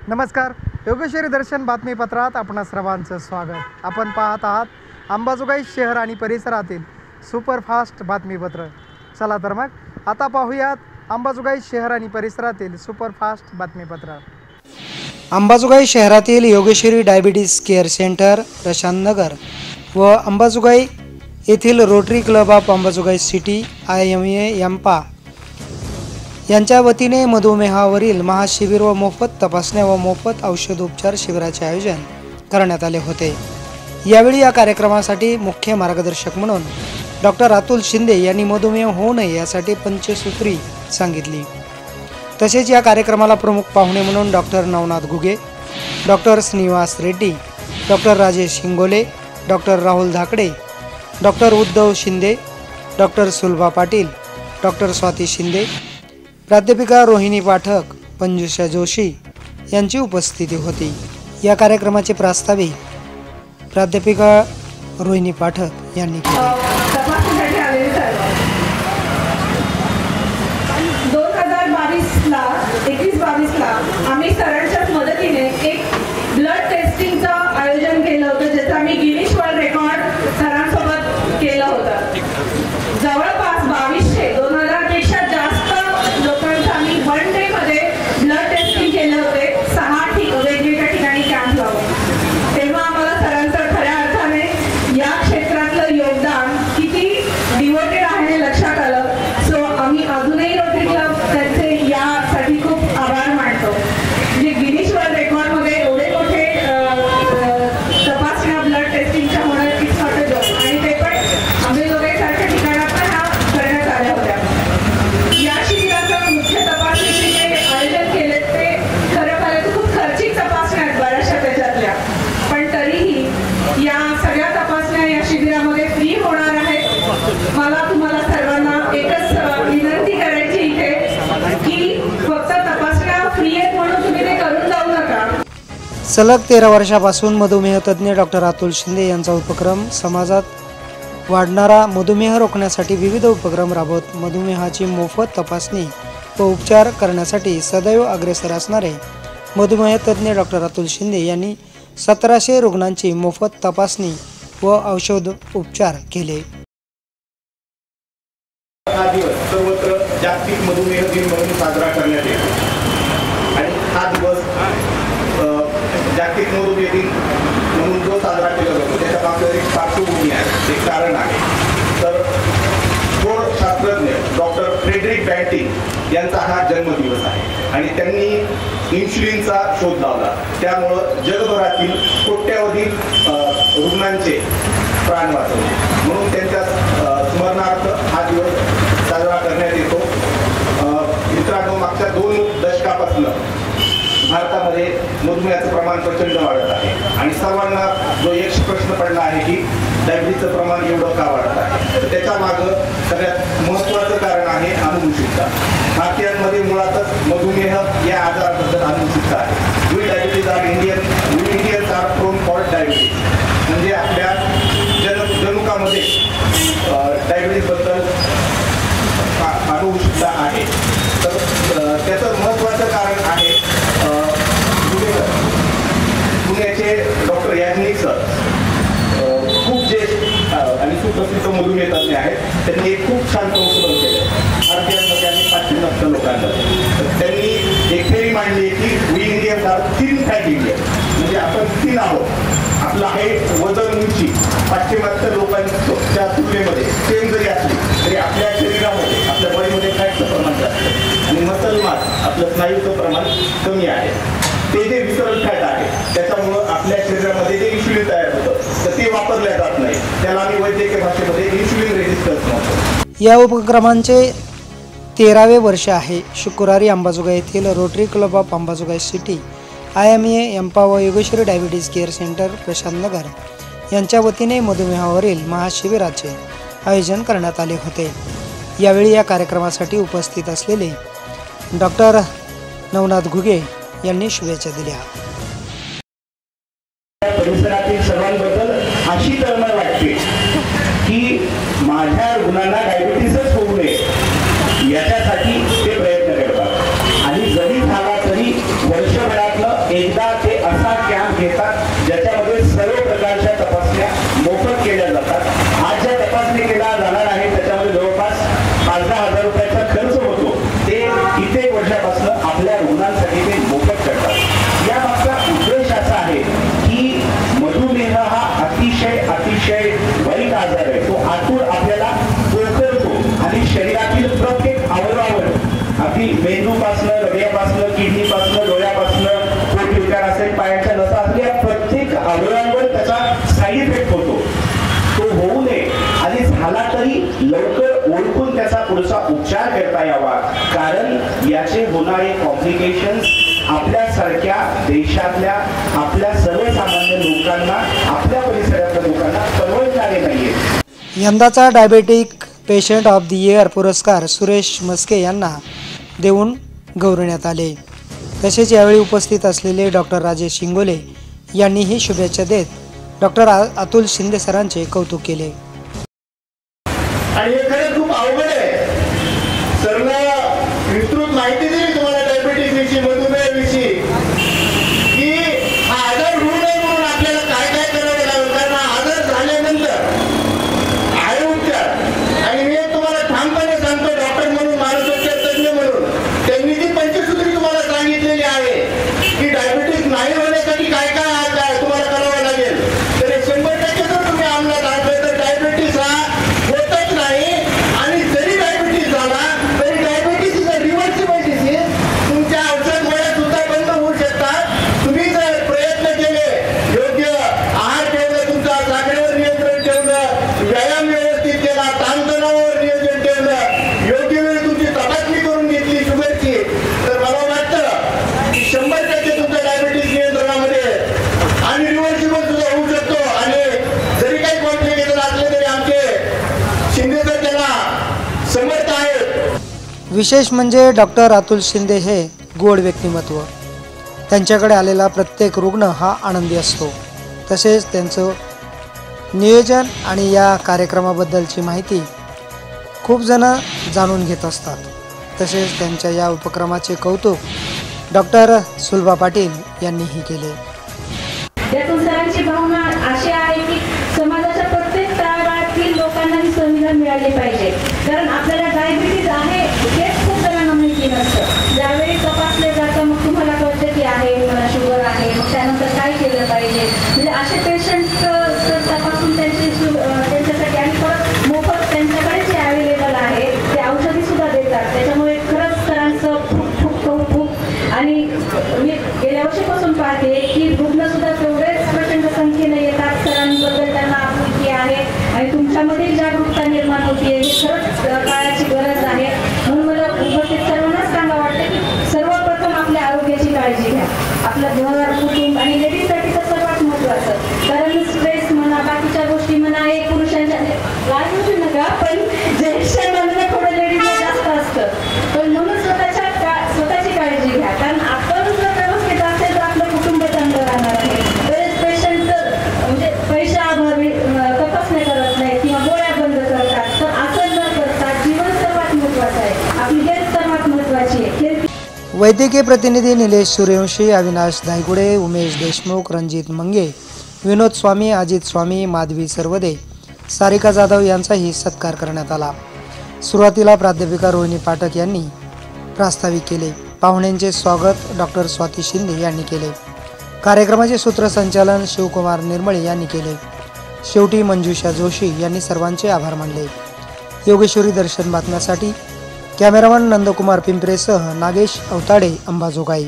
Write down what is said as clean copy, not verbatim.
नमस्कार. योगेश्वरी दर्शन बातमीपत्रात आपणा सर्वांचं स्वागत. आपण पाहत आहात अंबाजोगाई शहर आणि परिसरातील सुपरफास्ट बातमीपत्र. चला तर मग आता पाहूयात अंबाजोगाई शहर आणि परिसरातील सुपरफास्ट बातमीपत्र. अंबाजोगाई शहरातील Yogeshwari diabetes care centre, Prashant Nagar व अंबाजोगाई येथील Rotary Club of Ambajogai City IMA यंपा यांच्या वतीने मधुमेहावरील महाशिबिर व मोफत तपासण्या व मोफत औषधोपचार शिबिराचे आयोजन करण्यात आले होते. यावेळी या कार्यक्रमासाठी मुख्य मार्गदर्शक म्हणून डॉक्टर अतुल शिंदे यांनी मधुमेह होऊ नये यासाठी पंचसूत्री सांगितली. तसेच या कार्यक्रमाला प्रमुख पाहुणे म्हणून doctor Navnath Ghuge, doctor Shrinivas Reddy, doctor Rajesh Hingole, doctor Rahul Dhakade, doctor Uddhav Shinde, doctor Sulabha Patil, doctor Swati Shinde, प्राध्यापिका रोहिणी पाठक, पंजुषा जोशी यांची उपस्थिती होती. या कार्यक्रमाचे प्रास्ताविक प्राध्यापिका रोहिणी पाठक यांनी केले. 2022ला आम्ही सरांच्याच मदतीने एक ब्लड टेस्टिंगचं आयोजन केलं होतं, ज्याचं आम्ही गिनीज वर्ल्ड रेकॉर्ड सरांसोबत केलं होतं. जवळपास 2000 पेक्षा जास्त लोकांचं आम्ही वन डे मध्ये ब्लड टेस्टिंग केले होते, 6 वेगवेगळ्या ठिकाणी कॅम्प लावून. तेव्हा आम्हाला सरांचं खऱ्या अर्थाने या क्षेत्रातलं योगदान किती डिवोटेड आहे लक्षात आलं. सो आम्ही अजूनही रोटरी क्लब त्यांचे यासाठी खूप आभार मानतो. म्हणजे गिनीज वर्ल्ड रेकॉर्ड मध्ये एवढे मोठे तपासण्या ब्लड टेस्टिंगच्या होणं इट्स नॉट अ जॉब, आणि ते पण अंबाजोगाई सारख्या ठिकाणात ह्या करण्यात आल्या होत्या. या शिबिराचं मुख्य तपासणीचे जे आयोजन केले ते खरं पाहिलं तर खूप खर्चिक तपासण्या आहेत बऱ्याचशा त्याच्यातल्या, पण तरीही या सगळ्या तपासण्या या शिबिरामध्ये फ्री होणार आहेत. मला तुम्हाला सर्वांना एकच विनंती करायची इथे की फक्त तपासण्या फ्री आहेत म्हणून तुम्ही ते करून जाऊ नका. सलग 13 वर्षापासून मधुमेह तज्ज्ञ डॉक्टर अतुल शिंदे यांचा उपक्रम समाजात वाढणारा मधुमेह रोखण्यासाठी विविध उपक्रम राबवत मधुमेहाची मोफत तपासणी व उपचार करण्यासाठी सदैव अग्रेसर असणारे मधुमेह तज्ज्ञ डॉक्टर अतुल शिंदे यांनी 1700 रुग्णांची मोफत तपासणी व औषध उपचार केले. हा दिवस सर्वत्र जागतिक मधुमेह दिन म्हणून साजरा करण्यात येतो आणि हा दिवस जागतिक मधुमेह दिन म्हणून जो साजरा केला जातो त्याच्या मागे एक पार्श्वभूमी आहे, एक कारण आहे. तर थोर शास्त्रज्ञ डॉक्टर फ्रेडरिक बँटिंग यांचा हा जन्मदिवस आहे आणि त्यांनी इन्शुलिनचा शोध लावला. त्यामुळं जगभरातील कोट्यावधी रुग्णांचे प्राण वाचवले. म्हणून त्यांच्या स्मरणार्थ हा दिवस साजरा करण्यात येतो. मित्रांनो, मागच्या 2 दशकापासून भारतामध्ये मधुमेहाचं प्रमाण प्रचंड वाढत आहे आणि सर्वांना जो एक प्रश्न पडला आहे की डायबिटीजचं प्रमाण एवढं का वाढत आहे, तर त्याच्या मागं सगळ्यात महत्त्वाचं कारण आहे अनुवंशिकता. भारतीयांमध्ये मुळातच मधुमेह या आजाराबद्दल अनुवंशिकता आहे. We diabetes are Indians are prone for diabetes, म्हणजे आपल्या जनुकामध्ये डायबिटीजबद्दल अनुवंशिकता आहे. तर त्याचं महत्त्वाचं कारण आहे पुण्याचे डॉक्टर याज्ञिक सर, खूप ज्येष्ठ आणि सुप्रसिद्ध मधुमेह तज्ज्ञ आहेत. त्यांनी एक खूप छान संशोधन केलं भारतीयांमध्ये आणि पाश्चिमात्य लोकांमध्ये. त्यांनी एक थेरी मांडली की we Indians are thin fat Indian, म्हणजे आपण थिन आहोत. आपलं हाईट, वजन, उंची पाश्चिमात्य लोकांच्या तुलनेमध्ये सेम जरी असली तरी आपल्या शरीरामध्ये, आपल्या बॉडीमध्ये फॅटचं प्रमाण जास्त आणि मसल मास, आपलं स्नायूचं प्रमाण कमी आहे. ते जे विसरल फॅट आहे त्याच्यामुळं आपल्या शरीरामध्ये जे इन्शुलिन तयार होतं तर ते वापरल्या जात नाही. त्याला आम्ही वैद्यकीय भाषेमध्ये इन्शुलिन रेजिस्टन्स म्हणतो. या उपक्रमांचे 13वे वर्ष आहे. शुक्रवारी अंबाजोगाई येथील Rotary Club of Ambajogai City IMA यंपा व Yogeshwari diabetes care centre, Prashant Nagar यांच्या वतीने मधुमेहावरील महाशिबिराचे आयोजन करण्यात आले होते. यावेळी या कार्यक्रमासाठी उपस्थित असलेले डॉक्टर नवनाथ घुगे यांनी शुभेच्छा दिल्या. परिसरातील सर्वांबद्दल अशी तळमळ वाटते की माझ्या रुग्णांना डायबिटीसच होऊ नये याच्यासाठी ते प्रयत्न करतात आणि जरी झाला तरी वर्षभरातलं अगदी मेंदूपासनं, हृदयापासनं, किडनीपासनं, डोळ्यापासनं, पोट विकार असेल, पायाच्या नसा असल्या प्रत्येक अवयवांवर त्याचा साईड इफेक्ट होतो. तो होऊ नये आणि झाला तरी लवकर ओळखून त्याचा पुढचा उपचार करता यावा, कारण याचे होणारे कॉम्प्लिकेशन्स आपल्यासारख्या देशातल्या आपल्या सर्वसामान्य लोकांना, आपल्या परिसरातल्या लोकांना परवडणारे नाहीये. यंदाचा diabetic patient of the year पुरस्कार सुरेश मस्के यांना देऊन गौरवण्यात आले. तसेच यावेळी उपस्थित असलेले डॉक्टर राजेश शिंगोले यांनीही शुभेच्छा देत डॉक्टर अतुल शिंदे सरांचे कौतुक केले. आणि हे खरंच खूप अवघड आहे. सरला विस्तृत माहिती दिली तुम्हाला डायबिटीस विषयी, मधुमेह विषयी, की हा आजार होऊ नये म्हणून आपल्याला काय काय करावं लागेल, कारण हा आजार झाल्यानंतर आहे उपचार. आणि मी तुम्हाला ठामपणे सांगतो, डॉक्टर म्हणून, मानसोपचार तज्ञ म्हणून, त्यांनी जी पंचसूत्री तुम्हाला सांगितलेली आहे की डायबिटीस नाही होण्यासाठी काय काय तुम्हाला करावं लागेल, तर 100% जर तुम्ही अंमलात आणलं तर डायबिटीस हा होतच नाही. आणि जरी डायबिटीस झाला तरी diabetes is a reversible disease. तुमच्या औषध गोळ्या सुद्धा बंद होऊ शकतात. तुम्ही जर प्रयत्न केले, योग्य आहार ठेवलं, तुमचा साखरेवर नियंत्रण ठेवलं, व्यायाम व्यवस्थित केला, ताणतणावावर नियोजन ठेवलं, योग्य वेळी तुमची तपासणी करून घेतली शुगरची, तर मला वाटतं की 100% तुमचा डायबिटीस नियंत्रणामध्ये आणि रिव्हर्सिबल सुद्धा होऊ शकतो. आणि जरी काही कॉम्प्लिकेशन असले तरी आमचे शिंदे सर त्याला समर्थ आहेत. विशेष म्हणजे डॉक्टर अतुल शिंदे हे गोड व्यक्तिमत्व. त्यांच्याकडे आलेला प्रत्येक रुग्ण हा आनंदी असतो. तसेच त्यांचं नियोजन आणि या कार्यक्रमाबद्दलची माहिती खूप जण जाणून घेत असतात. तसेच त्यांच्या या उपक्रमाचे कौतुक डॉक्टर सुलभा पाटील यांनीही केले. यातून सरांची भावना अशी आहे की समाजाच्या प्रत्येक तळागाळातील लोकांना ही सुविधा मिळाली पाहिजे. कारण आपल्याला डायबिटीज आहे हेच खूप जणांना माहिती नसतं. ज्यावेळी तपासले जातं मग तुम्हाला कळतं की आहे, मला शुगर आहे, मग त्यानंतर काय केलं पाहिजे. म्हणजे असे पेशंट तपासून त्यांच्यासाठी आणि परत मोफत त्यांच्याकडे जे अवेलेबल आहे ते औषधी सुद्धा देतात. त्याच्यामुळे खरंच सरांचं खूप खूप कौतुक. आणि मी गेल्या वर्षीपासून पाहते की रुग्ण सुद्धा तेवढेच प्रचंड संख्येने येतात. सरांबद्दल त्यांना आपुलकी आहे आणि तुमच्यामध्ये जागरूकता निर्माण होते. ही खरंच काळाची गरज आहे. म्हणून मला उपस्थित सर्वांनाच सांगा वाटतं की सर्वप्रथम आपल्या आरोग्याची काळजी घ्या. आपलं घर, कुटुंब आणि लेडीजसाठी तर सर्वात महत्त्वाचं. कारण स्ट्रेस म्हणा, बाकीच्या गोष्टी म्हणा, हे पुरुषांच्या काय म्हणू नका, पण जेंट्समधलं थोडं लेडीजला जास्त असतं. पण म्हणून स्वतःची काळजी घ्या. कारण आपण जर व्यवस्थित असेल तर आपलं कुटुंब चांगलं राहणार आहे. बरेच पेशंट म्हणजे पैशाअभावी तपासण्या करत नाही किंवा गोळ्या बंद करतात. तर असं न करता जीवन सर्वात महत्त्वाचं आहे. आपली हेल्थ सर्वात महत्त्वाची आहे. वैद्यकीय प्रतिनिधी निलेश सूर्यवंशी, अविनाश धायगुडे, उमेश देशमुख, रणजित मंगे, विनोद स्वामी, अजित स्वामी, माधवी सर्वदे, सारिका जाधव यांचाही सत्कार करण्यात आला. सुरुवातीला प्राध्यापिका रोहिणी पाठक यांनी प्रास्ताविक केले. पाहुण्यांचे स्वागत डॉक्टर स्वाती शिंदे यांनी केले. कार्यक्रमाचे सूत्रसंचालन शिवकुमार निर्मळे यांनी केले. शेवटी मंजुषा जोशी यांनी सर्वांचे आभार मानले. योगेश्वरी दर्शन बातम्यासाठी कॅमेरामन नंदकुमार पिंपरेसह नागेश अवताडे, अंबाजोगाई.